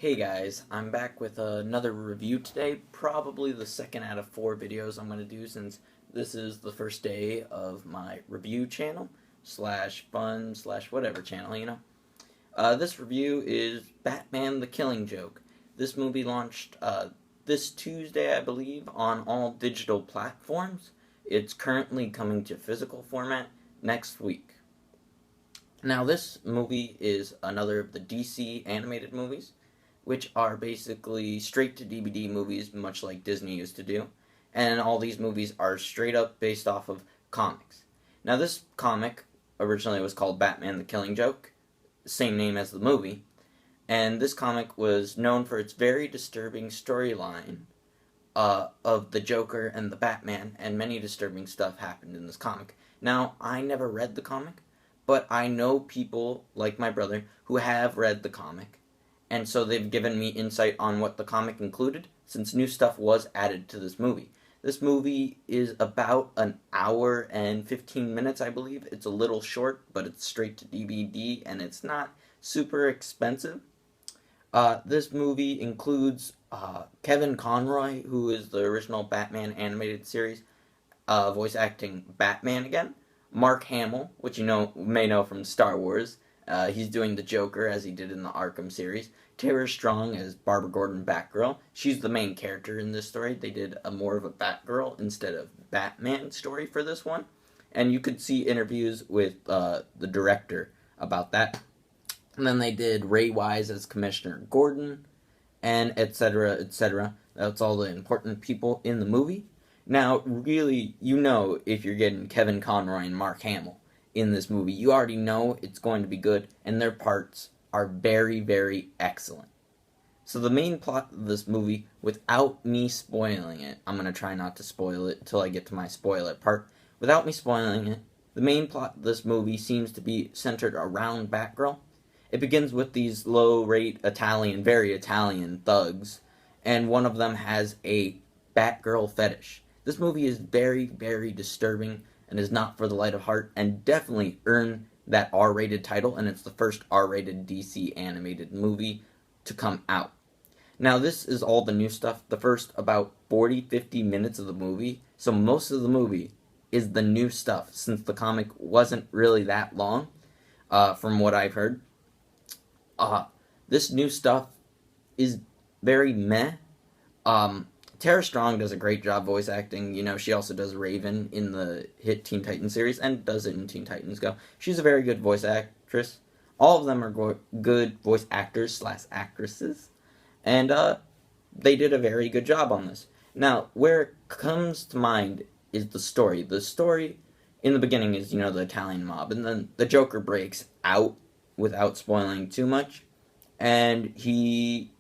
Hey guys, I'm back with another review today, probably the second out of 4 videos I'm going to do since this is the first day of my review channel, slash fun, slash whatever channel. This review is Batman the Killing Joke. This movie launched this Tuesday, I believe, on all digital platforms. It's currently coming to physical format next week. Now, this movie is another of the DC animated movies, which are basically straight to DVD movies, much like Disney used to do. And all these movies are straight up based off of comics. Now, this comic originally was called Batman the Killing Joke, same name as the movie. And this comic was known for its very disturbing storyline of the Joker and the Batman, and many disturbing stuff happened in this comic. Now, I never read the comic, but I know people, like my brother, who have read the comic, and so they've given me insight on what the comic included, since new stuff was added to this movie. This movie is about an hour and 15 minutes, I believe. It's a little short, but it's straight to DVD, and it's not super expensive. This movie includes Kevin Conroy, who is the original Batman animated series, voice acting Batman again. Mark Hamill, which may know from Star Wars. He's doing the Joker as he did in the Arkham series. Tara Strong as Barbara Gordon Batgirl. She's the main character in this story. They did more of a Batgirl instead of Batman story for this one. And you could see interviews with the director about that. And then they did Ray Wise as Commissioner Gordon, and etc., etc. That's all the important people in the movie. Now, really, if you're getting Kevin Conroy and Mark Hamill in this movie, you already know it's going to be good, and their parts are very, very excellent. So the main plot of this movie, without me spoiling it, I'm going to try not to spoil it till I get to my spoiler part. Without me spoiling it, the main plot of this movie seems to be centered around Batgirl. It begins with these low-rate very Italian thugs, and one of them has a Batgirl fetish. This movie is very, very disturbing and is not for the light of heart, and definitely earned that R-rated title, and it's the first R-rated DC animated movie to come out. Now, this is all the new stuff. The first about 40-50 minutes of the movie, so most of the movie is the new stuff, since the comic wasn't really that long, from what I've heard. This new stuff is very meh. Tara Strong does a great job voice acting. She also does Raven in the hit Teen Titans series, and does it in Teen Titans Go. She's a very good voice actress. All of them are good voice actors / actresses, and they did a very good job on this. Now, where it comes to mind is the story. The story in the beginning is, the Italian mob, and then the Joker breaks out, without spoiling too much, and he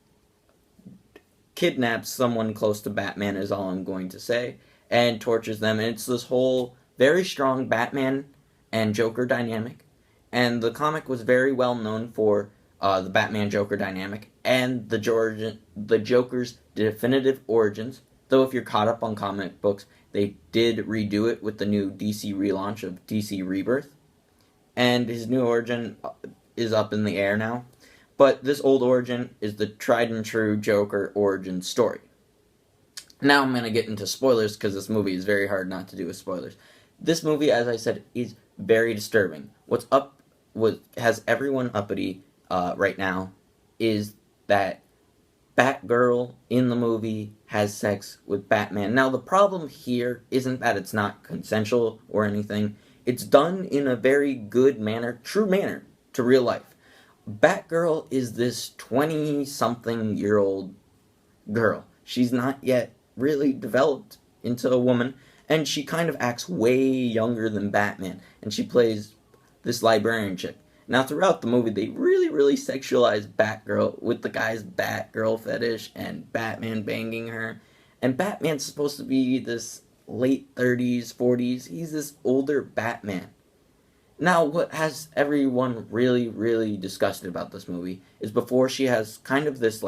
kidnaps someone close to Batman, is all I'm going to say, and tortures them, and it's this whole very strong Batman and Joker dynamic, and the comic was very well known for the Batman-Joker dynamic, and the Joker's definitive origins, though if you're caught up on comic books, they did redo it with the new DC relaunch of DC Rebirth, and his new origin is up in the air now. But this old origin is the tried and true Joker origin story. Now I'm going to get into spoilers, because this movie is very hard not to do with spoilers. This movie, as I said, is very disturbing. What has everyone uppity right now is that Batgirl in the movie has sex with Batman. Now, the problem here isn't that it's not consensual or anything. It's done in a very good manner, true manner, to real life. Batgirl is this 20-something-year-old girl. She's not yet really developed into a woman, and she kind of acts way younger than Batman, and she plays this librarian chick. Now, throughout the movie, they really, really sexualize Batgirl with the guy's Batgirl fetish and Batman banging her, and Batman's supposed to be this late 30s, 40s. He's this older Batman. Now, what has everyone really, really disgusted about this movie is before she has kind of this,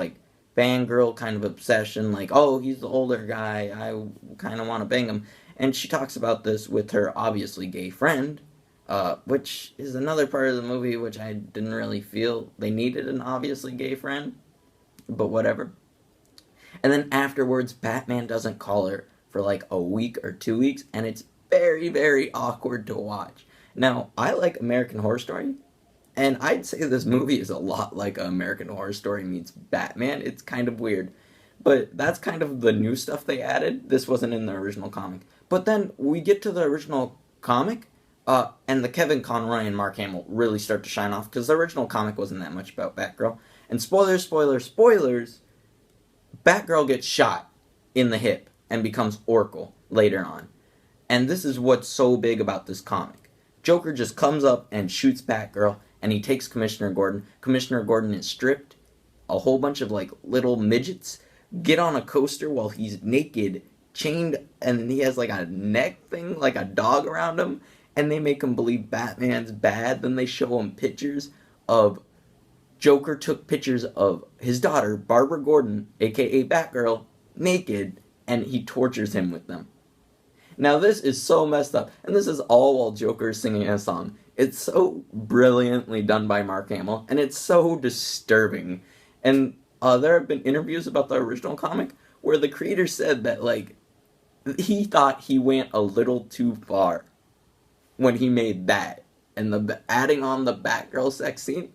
fangirl kind of obsession, oh, he's the older guy, I kind of want to bang him, and she talks about this with her obviously gay friend, which is another part of the movie which I didn't really feel they needed an obviously gay friend. but whatever. And then afterwards, Batman doesn't call her for like a week or 2 weeks, and it's very, very awkward to watch. Now, I like American Horror Story, and I'd say this movie is a lot like American Horror Story meets Batman. It's kind of weird. But that's kind of the new stuff they added. This wasn't in the original comic. But then we get to the original comic, and the Kevin Conroy and Mark Hamill really start to shine off, because the original comic wasn't that much about Batgirl. And spoilers, spoilers, spoilers, Batgirl gets shot in the hip and becomes Oracle later on. And this is what's so big about this comic. Joker just comes up and shoots Batgirl, and he takes Commissioner Gordon. Commissioner Gordon is stripped. A whole bunch of like little midgets get on a coaster while he's naked, chained, and he has like a neck thing, like a dog around him, and they make him believe Batman's bad. Then they show him pictures of Joker took pictures of his daughter, Barbara Gordon, aka Batgirl, naked, and he tortures him with them. Now this is so messed up, and this is all while Joker is singing a song. It's so brilliantly done by Mark Hamill, and it's so disturbing. And there have been interviews about the original comic where the creator said that, like, he thought he went a little too far when he made that. And adding on the Batgirl sex scene,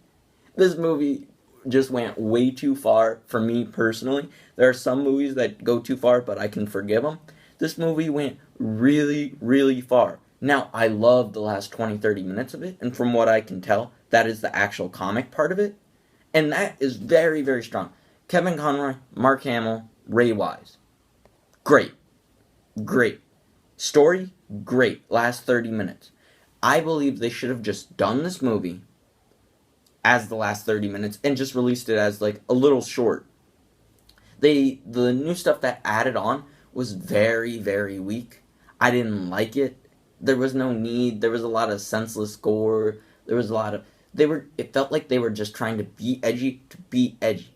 this movie just went way too far for me personally. There are some movies that go too far, but I can forgive them. This movie went really, really far. Now, I love the last 20-30 minutes of it, and from what I can tell, that is the actual comic part of it. And that is very, very strong. Kevin Conroy, Mark Hamill, Ray Wise. Great. Great. Story, great. Last 30 minutes. I believe they should have just done this movie as the last 30 minutes and just released it as like a little short. The new stuff that added on was very, very weak. I didn't like it. There was no need. There was a lot of senseless gore. There was a lot of... It felt like they were just trying to be edgy to be edgy.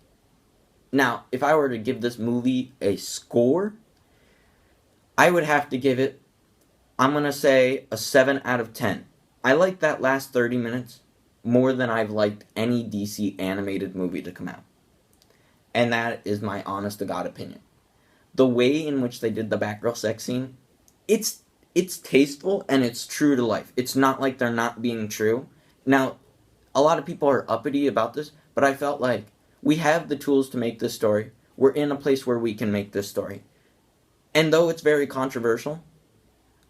Now, if I were to give this movie a score, I would have to give it, I'm going to say, a 7 out of 10. I like that last 30 minutes more than I've liked any DC animated movie to come out. And that is my honest to God opinion. The way in which they did the Batgirl sex scene, it's tasteful and it's true to life. It's not like they're not being true. Now, a lot of people are uppity about this, but I felt like we have the tools to make this story. We're in a place where we can make this story. And though it's very controversial,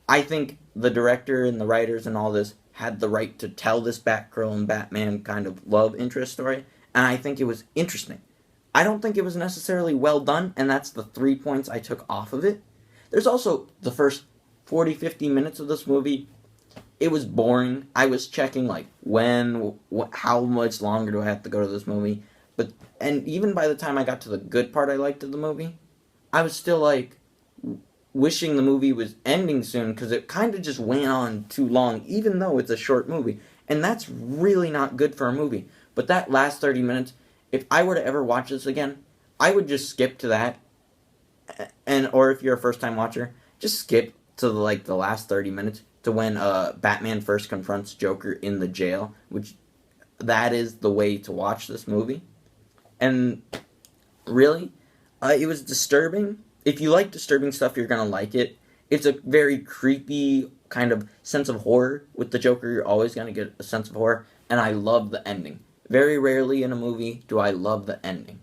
I think the director and the writers and all this had the right to tell this Batgirl and Batman kind of love interest story, and I think it was interesting. I don't think it was necessarily well done, and that's the 3 points I took off of it. There's also the first 40-50 minutes of this movie. It was boring. I was checking, like, how much longer do I have to go to this movie? And even by the time I got to the good part I liked of the movie, I was still, like, wishing the movie was ending soon, because it kind of just went on too long, even though it's a short movie. And that's really not good for a movie. But that last 30 minutes, if I were to ever watch this again, I would just skip to that. Or if you're a first-time watcher, just skip to the last 30 minutes to when Batman first confronts Joker in the jail, which that is the way to watch this movie. And really, it was disturbing. If you like disturbing stuff, you're gonna like it. It's a very creepy kind of sense of horror. With the Joker, you're always gonna get a sense of horror, and I love the ending. Very rarely in a movie do I love the ending.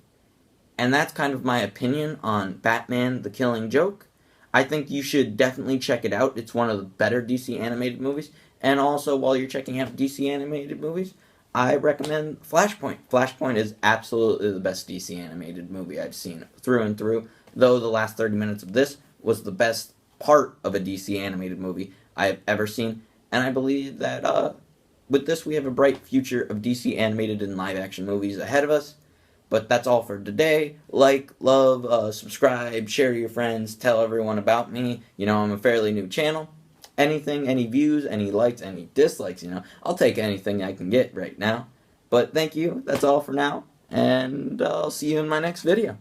And that's kind of my opinion on Batman: The Killing Joke. I think you should definitely check it out. It's one of the better DC animated movies. And also, while you're checking out DC animated movies, I recommend Flashpoint. Flashpoint is absolutely the best DC animated movie I've seen through and through, though the last 30 minutes of this was the best part of a DC animated movie I've ever seen. And I believe that with this, we have a bright future of DC animated and live-action movies ahead of us. But that's all for today. Like, love, subscribe, share to your friends, tell everyone about me. You know, I'm a fairly new channel. Anything, any views, any likes, any dislikes, you know, I'll take anything I can get right now. But thank you. That's all for now. And I'll see you in my next video.